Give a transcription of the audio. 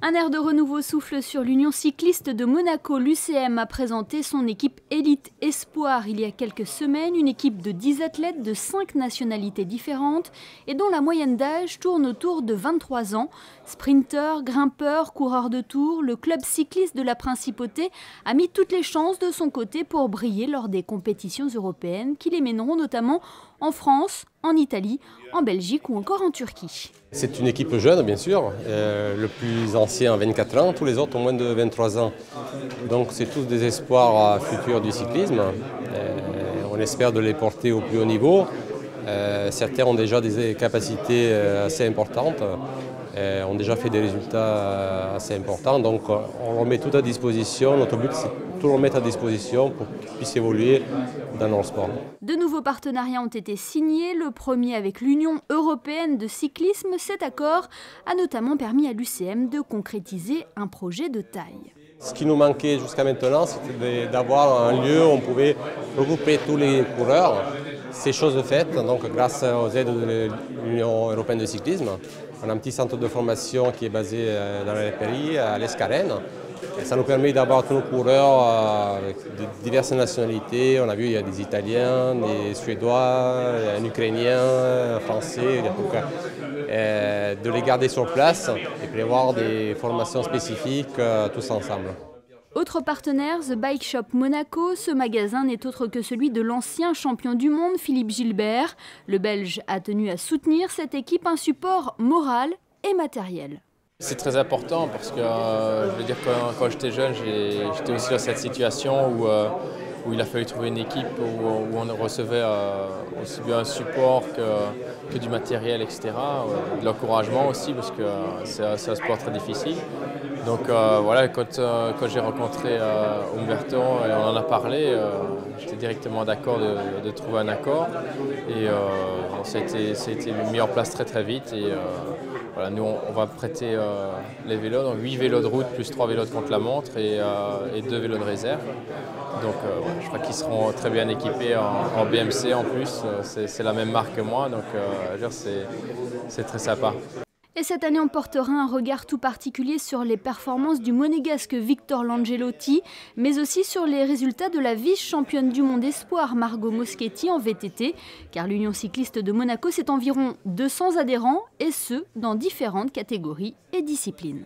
Un air de renouveau souffle sur l'Union cycliste de Monaco. L'UCM a présenté son équipe élite espoir il y a quelques semaines, une équipe de 10 athlètes de 5 nationalités différentes et dont la moyenne d'âge tourne autour de 23 ans. Sprinteurs, grimpeurs, coureurs de tour, le club cycliste de la Principauté a mis toutes les chances de son côté pour briller lors des compétitions européennes qui les mèneront notamment en France, en Italie, en Belgique ou encore en Turquie. C'est une équipe jeune, bien sûr. Le plus ancien a 24 ans, tous les autres ont moins de 23 ans. Donc c'est tous des espoirs futurs du cyclisme. On espère de les porter au plus haut niveau. Certains ont déjà des capacités assez importantes, ont déjà fait des résultats assez importants. Donc on leur met tout à disposition. Notre but, c'est de tout leur mettre à disposition pour qu'ils puissent évoluer dans leur sport. De nouveaux partenariats ont été signés. Le premier avec l'Union européenne de cyclisme. Cet accord a notamment permis à l'UCM de concrétiser un projet de taille. Ce qui nous manquait jusqu'à maintenant, c'était d'avoir un lieu où on pouvait regrouper tous les coureurs. C'est chose faite, donc grâce aux aides de l'Union européenne de cyclisme. On a un petit centre de formation qui est basé dans la Pérille, à l'Escarène. Ça nous permet d'avoir tous nos coureurs avec de diverses nationalités. On a vu il y a des Italiens, des Suédois, un Ukrainien, un Français. De les garder sur place et prévoir des formations spécifiques tous ensemble. Autre partenaire, The Bike Shop Monaco. Ce magasin n'est autre que celui de l'ancien champion du monde, Philippe Gilbert. Le Belge a tenu à soutenir cette équipe, un support moral et matériel. C'est très important parce que je veux dire, quand j'étais jeune, j'étais aussi dans cette situation où il a fallu trouver une équipe où on recevait aussi bien un support que du matériel, etc. De l'encouragement aussi parce que c'est un sport très difficile. Donc voilà, quand j'ai rencontré Umberto et on en a parlé, j'étais directement d'accord de trouver un accord et ça a été mis en place très très vite. Et voilà, nous on va prêter les vélos, donc 8 vélos de route plus 3 vélos de contre-la-montre et 2 vélos de réserve. Donc je crois qu'ils seront très bien équipés en BMC en plus, c'est la même marque que moi, donc c'est très sympa. Et cette année, on portera un regard tout particulier sur les performances du monégasque Victor Langelotti, mais aussi sur les résultats de la vice-championne du monde espoir Margot Moschetti en VTT, car l'Union cycliste de Monaco, c'est environ 200 adhérents, et ce, dans différentes catégories et disciplines.